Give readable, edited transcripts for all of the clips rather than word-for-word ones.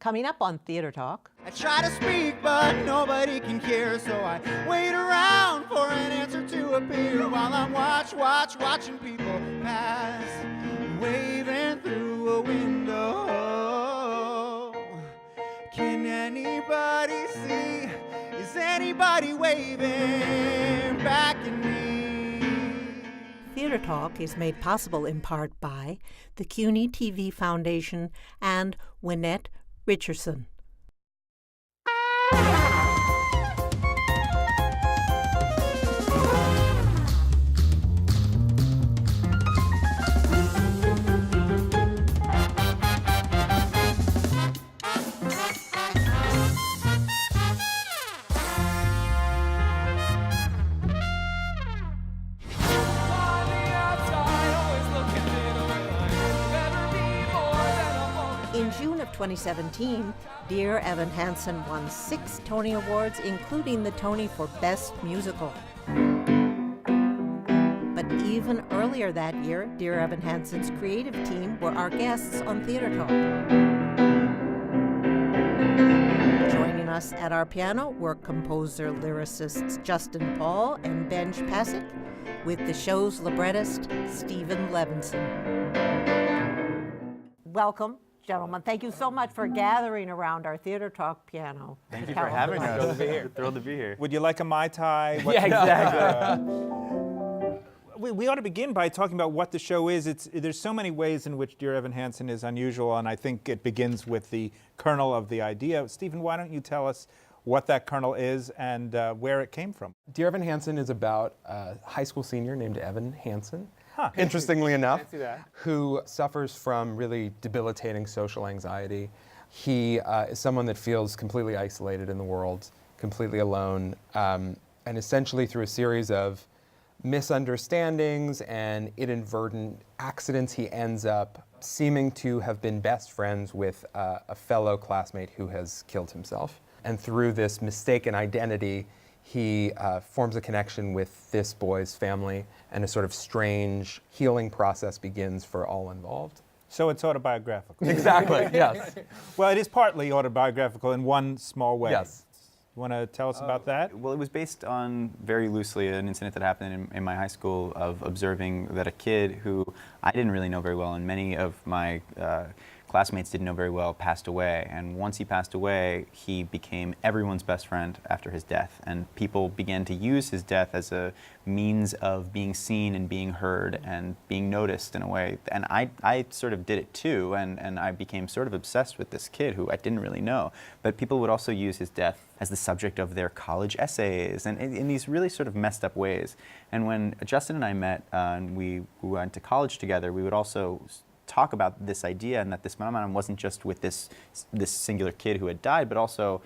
Coming up on Theater Talk. I try to speak, but nobody can hear, so I wait around for an answer to appear while I'm watching people pass, waving through a window. Can anybody see? Is anybody waving back at me? Theater Talk is made possible in part by the CUNY TV Foundation and Wynette Richardson. In June of 2017, Dear Evan Hansen won 6 Tony Awards, including the Tony for Best Musical. But even earlier that year, Dear Evan Hansen's creative team were our guests on Theater Talk. Joining us at our piano were composer-lyricists Justin Paul and Benj Pasek, with the show's librettist Steven Levenson. Welcome, gentlemen. Thank you so much for gathering around our Theater Talk piano. Thank you for having us. Thrilled to be here. Thrilled to be here. Would you like a Mai Tai? Yeah, exactly. We ought to begin by talking about what the show is. There's so many ways in which Dear Evan Hansen is unusual, and I think it begins with the kernel of the idea. Stephen, why don't you tell us what that kernel is and where it came from? Dear Evan Hansen is about a high school senior named Evan Hansen, Huh. interestingly enough, Fancy that. who suffers from really debilitating social anxiety. He is someone that feels completely isolated in the world, completely alone, and essentially through a series of misunderstandings and inadvertent accidents, he ends up seeming to have been best friends with a fellow classmate who has killed himself. And through this mistaken identity, he forms a connection with this boy's family, and a sort of strange healing process begins for all involved. So it's autobiographical. Exactly, yes. Well, it is partly autobiographical in one small way. Yes. You want to tell us about that? Well, it was based on, very loosely, an incident that happened in my high school of observing that a kid who I didn't really know very well, and many of my classmates didn't know very well, passed away. And once he passed away, he became everyone's best friend after his death. And people began to use his death as a means of being seen and being heard and being noticed in a way. And I sort of did it too, and I became sort of obsessed with this kid who I didn't really know. But people would also use his death as the subject of their college essays, and in these really sort of messed up ways. And when Justin and I met and we went to college together, we would also talk about this idea, and that this phenomenon wasn't just with this singular kid who had died, but also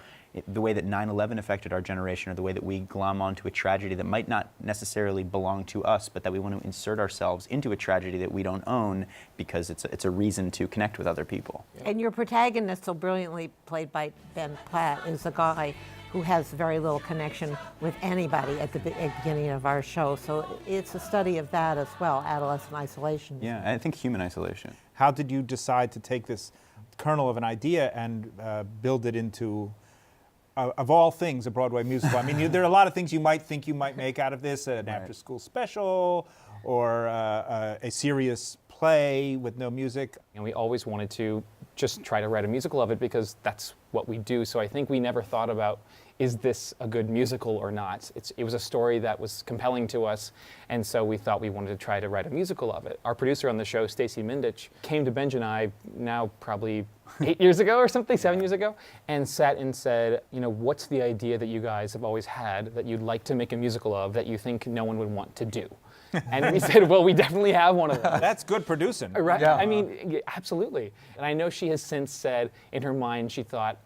the way that 9/11 affected our generation, or the way that we glom onto a tragedy that might not necessarily belong to us, but that we want to insert ourselves into a tragedy that we don't own because it's a reason to connect with other people. And your protagonist, so brilliantly played by Ben Platt, is a guy who has very little connection with anybody at the beginning of our show. So it's a study of that as well, adolescent isolation. Yeah, I think human isolation. How did you decide to take this kernel of an idea and build it into, of all things, a Broadway musical? I mean, there are a lot of things you might think you might make out of this, an after-school special, or a serious play with no music. And we always wanted to just try to write a musical of it because that's what we do. So I think we never thought about, is this a good musical or not? It was a story that was compelling to us, and so we thought we wanted to try to write a musical of it. Our producer on the show, Stacey Mindich, came to Benj and I now probably 8 years ago or something, 7 years ago, and sat and said, you know, what's the idea that you guys have always had that you'd like to make a musical of that you think no one would want to do? And we said, well, we definitely have one of those. That's good producing. Right? Yeah. I mean, absolutely. And I know she has since said in her mind, she thought,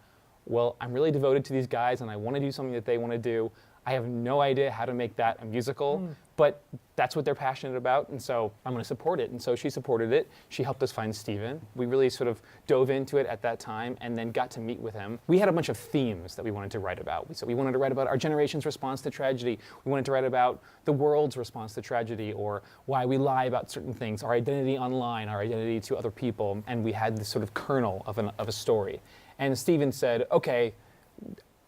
well, I'm really devoted to these guys and I want to do something that they want to do. I have no idea how to make that a musical, but that's what they're passionate about, and so I'm going to support it. And so she supported it. She helped us find Steven. We really sort of dove into it at that time and then got to meet with him. We had a bunch of themes that we wanted to write about. So we wanted to write about our generation's response to tragedy. We wanted to write about the world's response to tragedy, or why we lie about certain things, our identity online, our identity to other people. And we had this sort of kernel of a story. And Steven said, okay,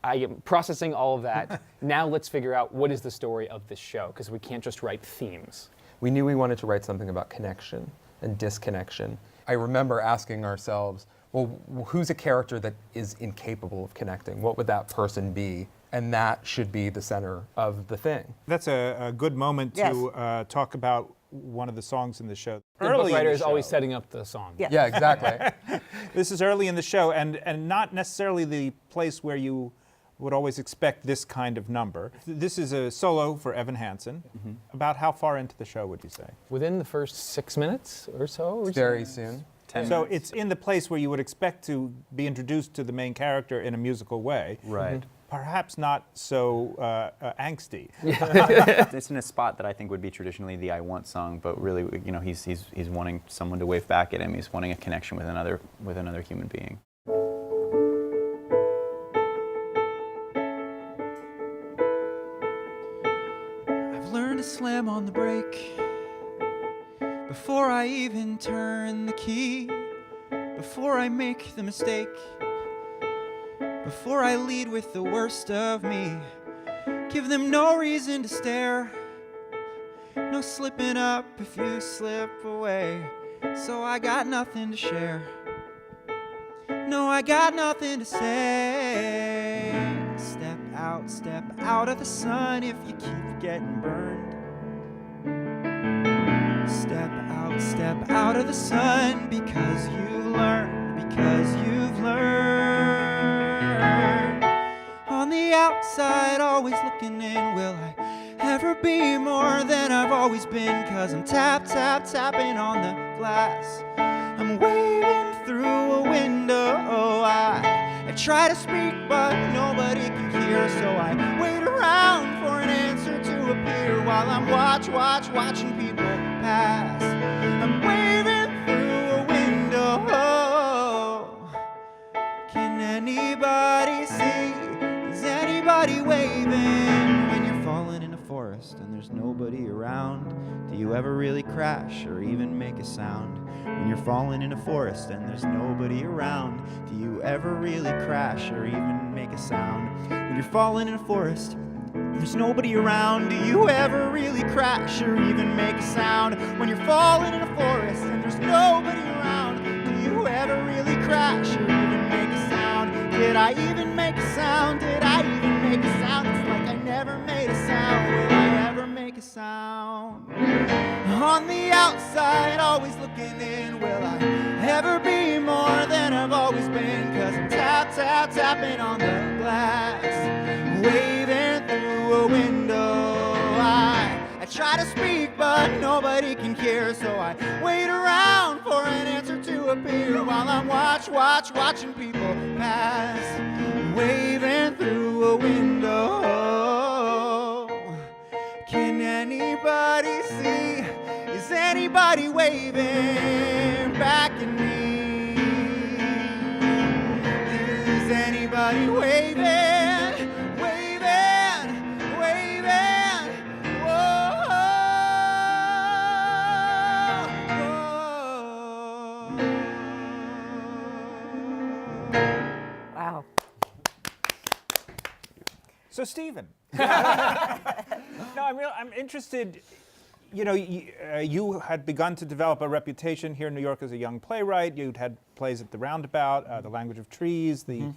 I am processing all of that. Now let's figure out what is the story of this show, because we can't just write themes. We knew we wanted to write something about connection and disconnection. I remember asking ourselves, well, who's a character that is incapable of connecting? What would that person be? And that should be the center of the thing. That's a good moment Yes. to talk about one of the songs in the show. The book in writer the is always show. setting up the song. Yeah. Yeah, exactly. This is early in the show, and not necessarily the place where you would always expect this kind of number. This is a solo for Evan Hansen. About how far into the show would you say? Within the first 6 minutes or so? Very soon. 10 So minutes. it's in the place where you would expect to be introduced to the main character in a musical way. Right. Perhaps not so angsty. It's in a spot that I think would be traditionally the I Want song, but really, you know, he's wanting someone to wave back at him. He's wanting a connection with another human being. I've learned to slam on the brake before I even turn the key, before I make the mistake, before I lead with the worst of me. Give them no reason to stare, no slipping up if you slip away. So I got nothing to share, no, I got nothing to say. Step out of the sun if you keep getting burned. Step out of the sun because you've learned. On the outside, always looking in, will I ever be more than I've always been? 'Cause I'm tapping on the glass. I'm waving through a window. I try to speak, but nobody can hear, so I wait around for an answer to appear while I'm watching people pass. I'm waving through a window. Can anybody see? Is anybody waving? When you're falling in a forest and there's nobody around, do you ever really crash or even make a sound? When you're falling in a forest and there's nobody around, do you ever really crash or even make a sound? When you're falling in a forest, there's nobody around, do you ever really crash or even make a sound? When you're falling in a forest and there's nobody around, do you ever really crash or even make a sound? Did I even make a sound? Did I even make a sound? It's like I never made a sound. Will I ever make a sound? On the outside, always looking in, will I ever be more than I've always been? 'Cause I'm tapping on the glass, waving through a window. I try to speak, but nobody can hear, so I wait around for an answer to appear while I'm watching people pass, waving through a window. Can anybody see? Is anybody waving back at me? Is anybody waving? Wow. So, Steven. No, I'm interested. You know, you had begun to develop a reputation here in New York as a young playwright. You'd had plays at the Roundabout, The Language of Trees, the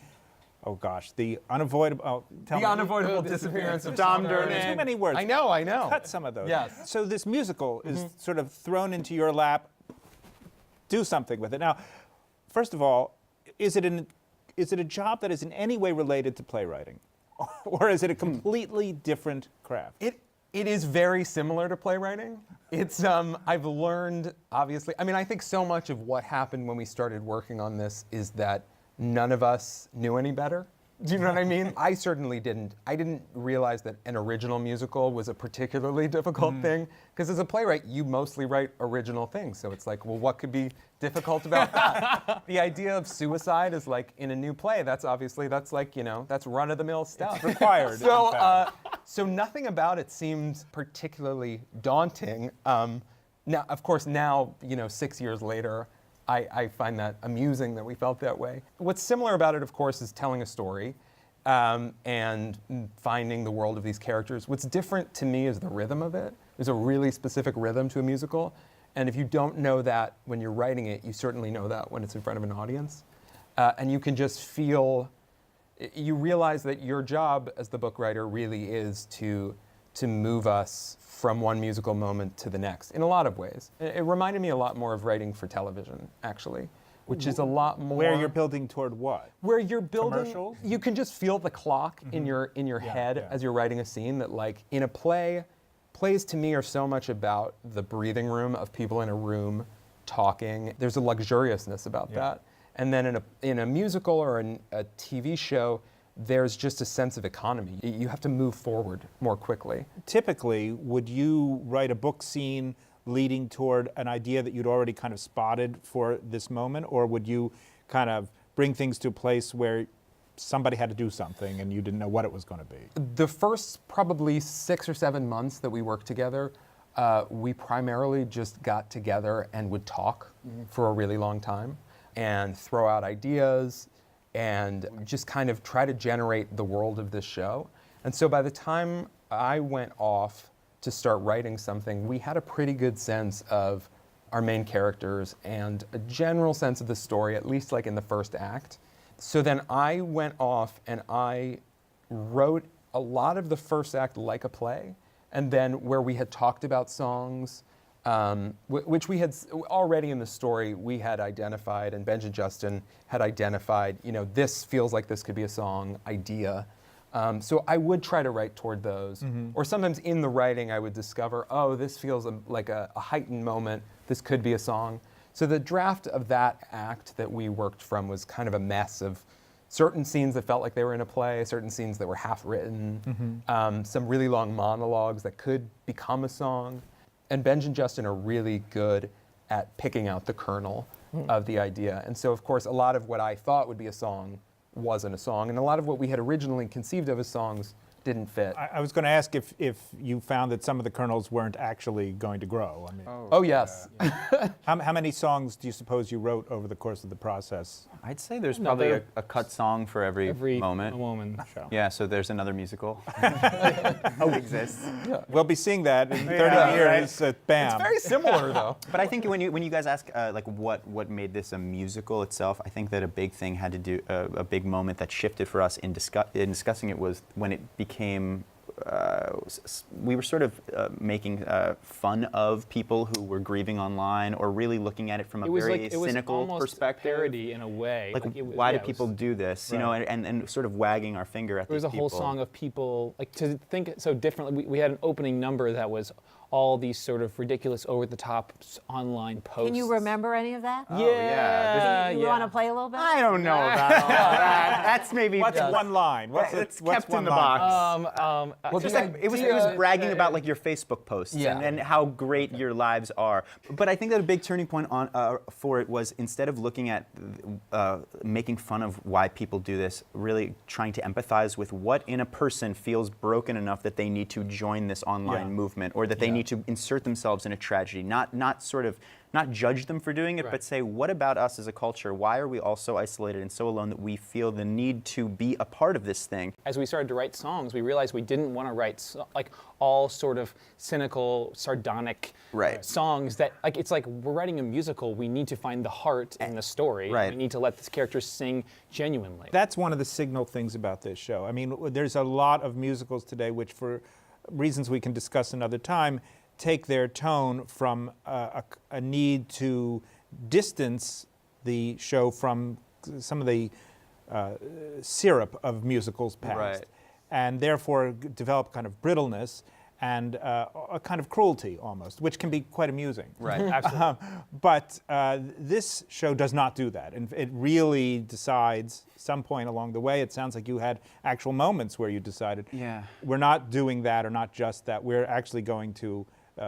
the unavoidable. Unavoidable disappearance of Tom Durnan. Too many words. I know. Cut some of those. Yes. So this musical is sort of thrown into your lap. Do something with it. Now, first of all, is it a job that is in any way related to playwriting, or is it a completely different craft? It is very similar to playwriting. It's I've learned, obviously. I mean, I think so much of what happened when we started working on this is that none of us knew any better. Do you know what I mean? I certainly didn't. I didn't realize that an original musical was a particularly difficult thing, because as a playwright, you mostly write original things. So it's like, well, what could be difficult about that? The idea of suicide is like in a new play. That's like, you know, that's run-of-the-mill stuff. It's required. So, in fact. so nothing about it seems particularly daunting. Now, of course, you know, 6 years later, I find that amusing that we felt that way. What's similar about it, of course, is telling a story and finding the world of these characters. What's different to me is the rhythm of it. There's a really specific rhythm to a musical, and if you don't know that when you're writing it, you certainly know that when it's in front of an audience. And you can just feel, you realize that your job as the book writer really is to move us from one musical moment to the next in a lot of ways. It reminded me a lot more of writing for television, actually, which is a lot more. Where you're building toward what? Where you're building. Commercials? You can just feel the clock in your head as you're writing a scene. That, like, in a play, plays to me are so much about the breathing room of people in a room talking. There's a luxuriousness about that. And then in a musical or a TV show, there's just a sense of economy. You have to move forward more quickly. Typically, would you write a book scene leading toward an idea that you'd already kind of spotted for this moment, or would you kind of bring things to a place where somebody had to do something and you didn't know what it was going to be? The first probably 6 or 7 months that we worked together, we primarily just got together and would talk for a really long time and throw out ideas and just kind of try to generate the world of this show. And so by the time I went off to start writing something, we had a pretty good sense of our main characters and a general sense of the story, at least like in the first act. So then I went off and I wrote a lot of the first act like a play, and then where we had talked about songs, which we had already in the story, we had identified, and Benj and Justin had identified, this feels like this could be a song idea. So I would try to write toward those. Or sometimes in the writing I would discover, oh, this feels like a heightened moment, this could be a song. So the draft of that act that we worked from was kind of a mess of certain scenes that felt like they were in a play, certain scenes that were half written, some really long monologues that could become a song. And Benj and Justin are really good at picking out the kernel of the idea. And so, of course, a lot of what I thought would be a song wasn't a song, and a lot of what we had originally conceived of as songs didn't fit. I was going to ask if you found that some of the kernels weren't actually going to grow. I mean, Oh, yes. how many songs do you suppose you wrote over the course of the process? I'd say there's probably a cut song for every moment. moment. Yeah, so there's another musical. Exists. We'll be seeing that in 30 years at BAM. It's very similar, though. But I think when you guys ask like what made this a musical itself, I think that a big thing had to do a big moment that shifted for us in discussing it was when it became we were sort of making fun of people who were grieving online, or really looking at it from a very cynical perspective. Parody in a way. Why do people do this? You know, and sort of wagging our finger at these people. There was a whole song of people, like, to think so differently. We had an opening number that was all these sort of ridiculous, over-the-top online posts. Can you remember any of that? Oh, yeah. You want to play a little bit? I don't know about all that. That's maybe. What's one line? It's kept in the box. Well, Just like, it was bragging about like your Facebook posts and how great your lives are. But I think that a big turning point for it was, instead of looking at making fun of why people do this, really trying to empathize with what in a person feels broken enough that they need to join this online movement, or that they need to insert themselves in a tragedy, not judge them for doing it, but say, what about us as a culture? Why are we all so isolated and so alone that we feel the need to be a part of this thing? As we started to write songs, we realized we didn't want to write like all sort of cynical, sardonic songs that, like, it's like we're writing a musical, we need to find the heart in the story. Right. We need to let this character sing genuinely. That's one of the signal things about this show. I mean, there's a lot of musicals today which, for reasons we can discuss another time, take their tone from a need to distance the show from some of the syrup of musicals past, and therefore develop kind of brittleness and a kind of cruelty almost, which can be quite amusing. Right, absolutely. But this show does not do that, and it really decides some point along the way. It sounds like you had actual moments where you decided, we're not doing that, or not just that. We're actually going to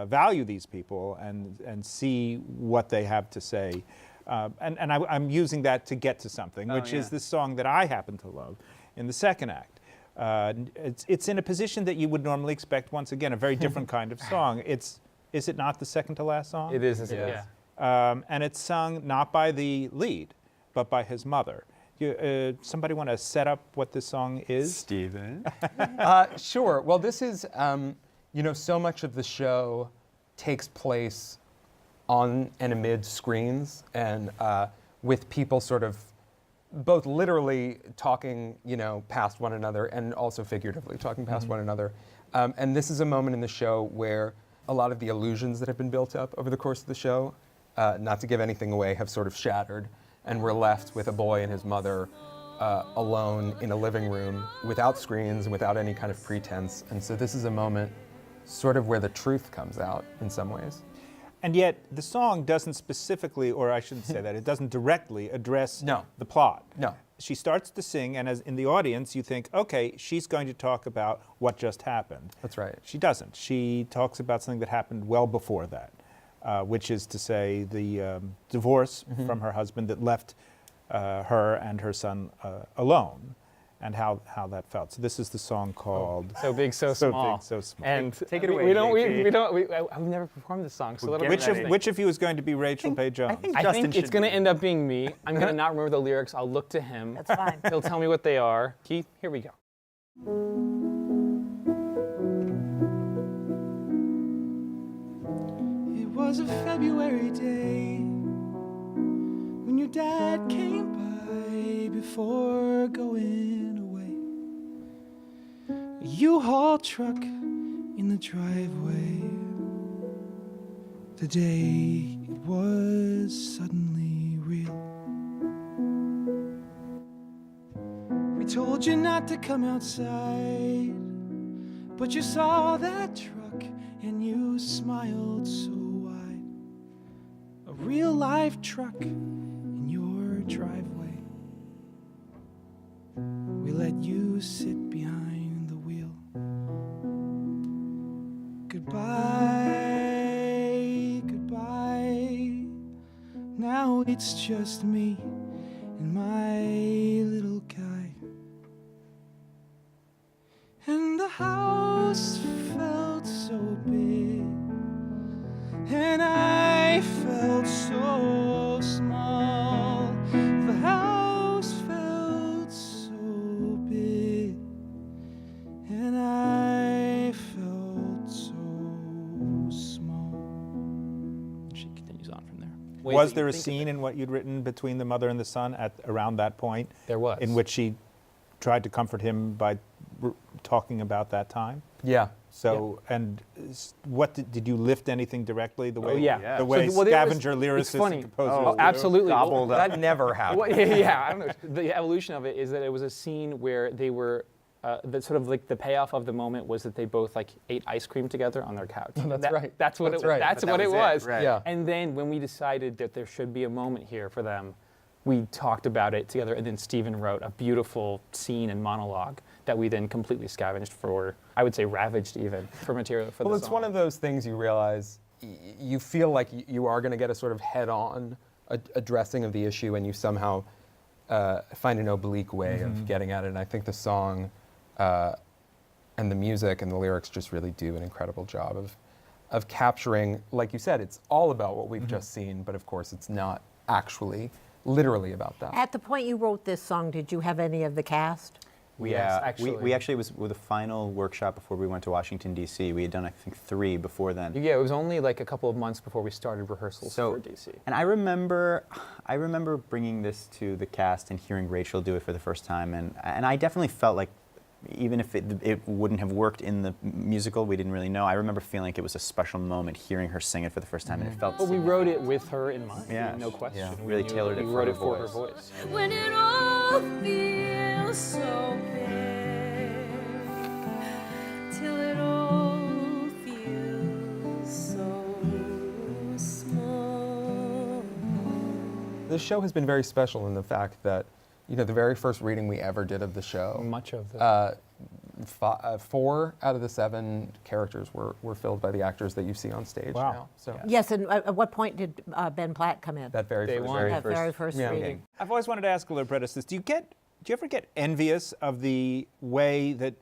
value these people and see what they have to say. And I'm using that to get to something, which is this song that I happen to love in the second act. It's in a position that you would normally expect, once again, a very different kind of song. Is it not the second to last song? It is. Yeah. and it's sung not by the lead, but by his mother. Somebody want to set up what this song is? Steven. Sure. Well, this is, so much of the show takes place on and amid screens and with people sort of both literally talking, past one another and also figuratively talking past one another. And this is a moment in the show where a lot of the illusions that have been built up over the course of the show, not to give anything away, have sort of shattered. And we're left with a boy and his mother alone in a living room without screens and without any kind of pretense. And so this is a moment sort of where the truth comes out in some ways. And yet the song doesn't specifically, or I shouldn't say that, it doesn't directly address the plot. No. She starts to sing, and as in the audience, you think, okay, she's going to talk about what just happened. That's right. She doesn't. She talks about something that happened well before that, which is to say the divorce from her husband that left her and her son alone, and how that felt. So this is the song called So Big, So So Small. Big, So Small. And Take it away, I've never performed this song, so let me Which of you is going to be Rachel Paye Jones? I think it's going to end up being me. I'm going to not remember the lyrics. I'll look to him. That's fine. He'll tell me what they are. Keith, here we go. It was a February day when your dad came by before going away. A U-Haul truck in the driveway. The day it was suddenly real. We told you not to come outside, but you saw that truck and you smiled so wide. A real life truck in your driveway. We let you sit behind the wheel. Goodbye, goodbye. Now it's just me and my little guy. And the house felt so big, and I felt so small. The house felt so big, and I felt so small. She continues on from there. Was there a scene in what you'd written between the mother and the son at around that point? There was. In which she tried to comfort him by talking about that time? Yeah. So, and what did you lift anything directly the way yeah. the way So, there was- scavenger lyricists it's funny. and composers Oh, do? absolutely. Gobbled up. That never happened. Well, yeah, I don't know. The evolution of it is that it was a scene where they were, the sort of like the payoff of the moment was that they both like ate ice cream together on their couch. Right. That's what That's it. right. That's But what that it was was. it, right. Yeah. And then when we decided that there should be a moment here for them, we talked about it together, and then Steven wrote a beautiful scene and monologue that we then completely scavenged for, I would say ravaged even, for material for the Well, song. it's one of those things you realize you feel like you are going to get a sort of head-on addressing of the issue, and you somehow find an oblique way of getting at it. And I think the song and the music and the lyrics just really do an incredible job of capturing, like you said, it's all about what we've just seen, but of course it's not actually literally about that. At the point you wrote this song, did you have any of the cast? Yes, Yeah, actually. we actually was with the final workshop before we went to Washington, D.C. We had done, I think, 3 before then. Yeah, it was only like a couple of months before we started rehearsals for DC. And I remember bringing this to the cast and hearing Rachel do it for the first time, and I definitely felt like, even if it wouldn't have worked in the musical, we didn't really know. I remember feeling like it was a special moment hearing her sing it for the first time, and it felt. But we wrote it with her in mind. Yeah, no question. yeah. We Really knew tailored it we for wrote her it for her voice. voice. When it all feels so big, till it all feels so small. The show has been very special in the fact that, the very first reading we ever did of the show, Much of the 4 out of the 7 characters were filled by the actors that you see on stage Wow. now. So Yes, and at what point did Ben Platt come in? that very Day first one. reading. That very first Yeah. reading. I've always wanted to ask a librettist this. Do you ever get envious of the way that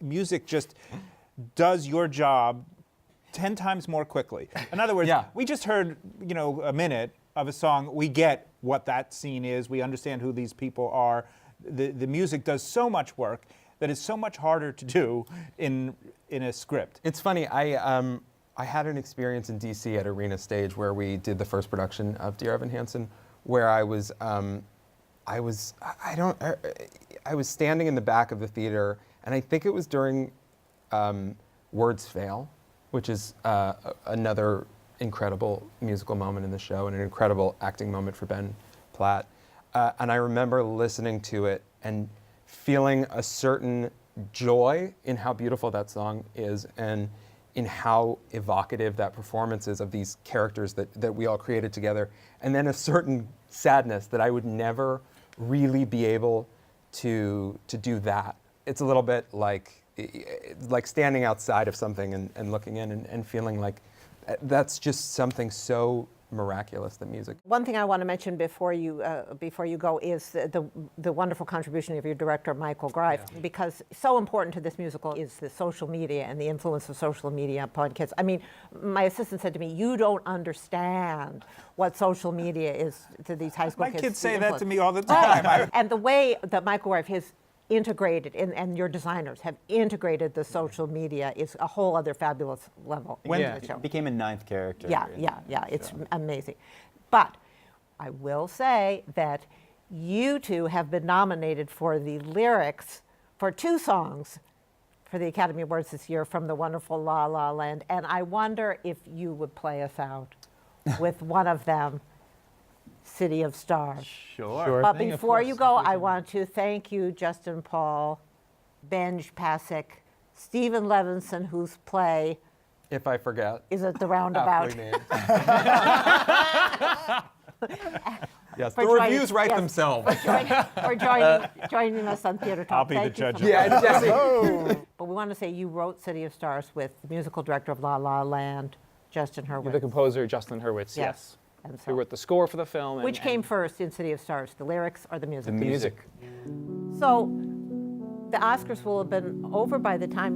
music just does your job 10 times more quickly. In other words, Yeah. we just heard, a minute of a song. We get what that scene is. We understand who these people are. The music does so much work that it's so much harder to do in a script. It's funny. I had an experience in DC at Arena Stage where we did the first production of Dear Evan Hansen, where I was standing in the back of the theater, and I think it was during Words Fail, which is another incredible musical moment in the show and an incredible acting moment for Ben Platt. And I remember listening to it and feeling a certain joy in how beautiful that song is and in how evocative that performance is of these characters that we all created together. And then a certain sadness that I would never really be able to do that. It's a little bit like standing outside of something and looking in and feeling like that's just something so miraculous, the music. One thing I want to mention before you go is the wonderful contribution of your director, Michael Greif, because so important to this musical is the social media and the influence of social media upon kids. I mean, my assistant said to me, "You don't understand what social media is to these high school My kids." kids say the that to influence. me all the time. Right. And the way that Michael Greif has integrated, and your designers have integrated the social media is a whole other fabulous level in the show. It became a ninth character. Yeah, it's amazing. But I will say that you two have been nominated for the lyrics for 2 songs for the Academy Awards this year from the wonderful La La Land, and I wonder if you would play us out with one of them, City of Stars. Sure. But before you go, I want to thank you, Justin Paul, Benj, Pasek, Steven Levenson, whose play If I forget. is at the Roundabout. Aptly named. Yes, For the joining- reviews write yes. themselves. For joining us on Theater Talk. I'll be the Thank you judge so of much. Yeah, Jesse. But we want to say you wrote City of Stars with the musical director of La La Land, Justin Hurwitz. The composer, Justin Hurwitz, yes. And Who wrote the score for the film. Which came first in City of Stars, the lyrics or the music? The music. So the Oscars will have been over by the time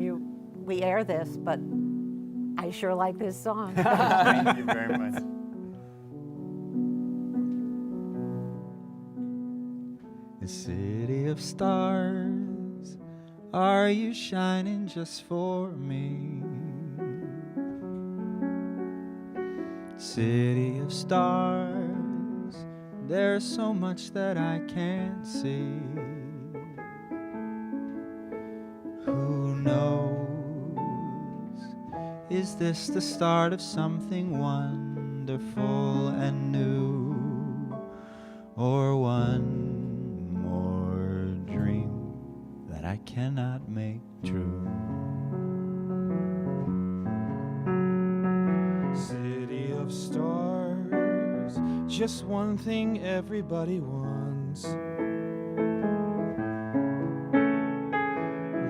we air this, but I sure like this song. Thank you very much. The city of stars, are you shining just for me? City of stars, there's so much that I can't see. Who knows? Is this the start of something wonderful and new? Or one more dream that I cannot make true? City of stars, just one thing everybody wants.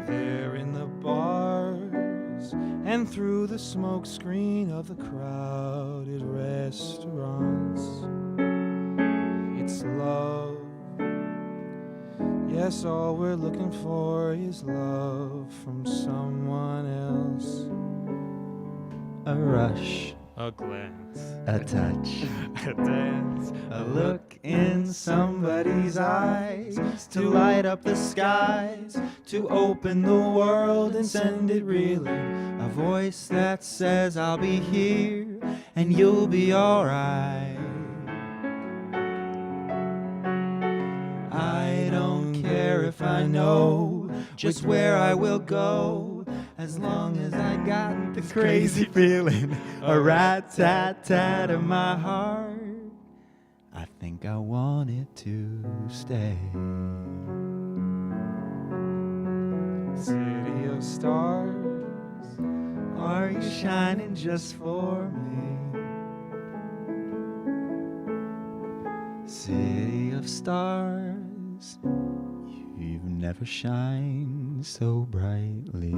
There in the bars and through the smoke screen of the crowded restaurants. It's love. Yes, all we're looking for is love from someone else. A rush, A glance, a touch, a dance, a look in somebody's eyes, to light up the skies, to open the world and send it reeling. A voice that says I'll be here and you'll be alright. I don't care if I know just where I will go, as long as I got the crazy feeling, a rat-tat-tat in my heart. I think I want it to stay. City of stars, are you shining just for me? City of stars, you've never shined so brightly.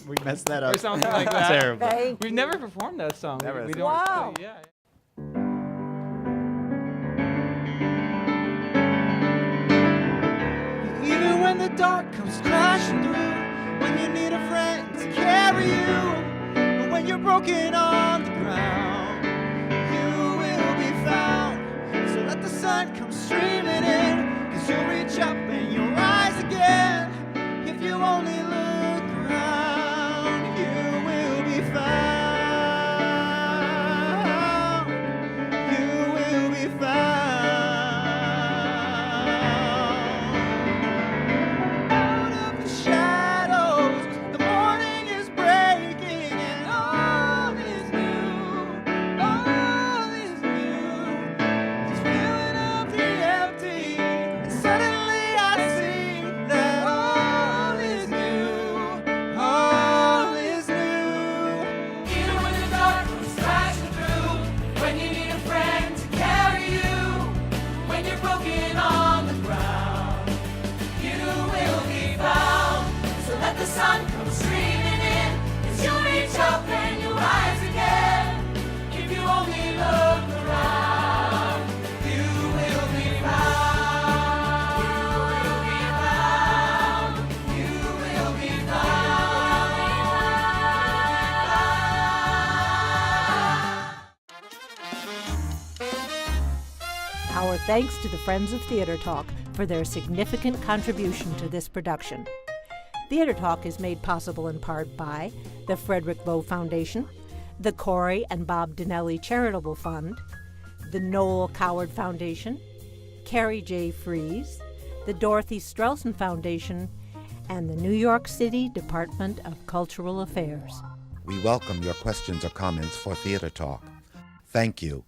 We messed that up. or something like that. Terrible. Thank We've never performed that song. Never. We don't. Wow. Yeah. Even the dark comes crashing through, when you need a friend to carry you, or when you're broken on the ground, you will be found. So let the sun come streaming in, 'cause you'll reach up and you'll rise again. If you only look around, you will be found. You will be found. Out of the shadows, the morning is breaking, and all is new. All is new. It's filling up the empty, and suddenly I see that all is new. All is new. Even when the dark comes crashing through, when you need a friend to carry you, when you're broken on the ground, you will be found. So let the sun come streaming in, 'cause you'll reach up and you'll rise again. If you only look around, you will be found. You will be found. Our thanks to the Friends of Theater Talk for their significant contribution to this production. Theater Talk is made possible in part by the Frederick Lowe Foundation, the Corey and Bob Dinelli Charitable Fund, the Noel Coward Foundation, Carrie J. Fries, the Dorothy Strelson Foundation, and the New York City Department of Cultural Affairs. We welcome your questions or comments for Theater Talk. Thank you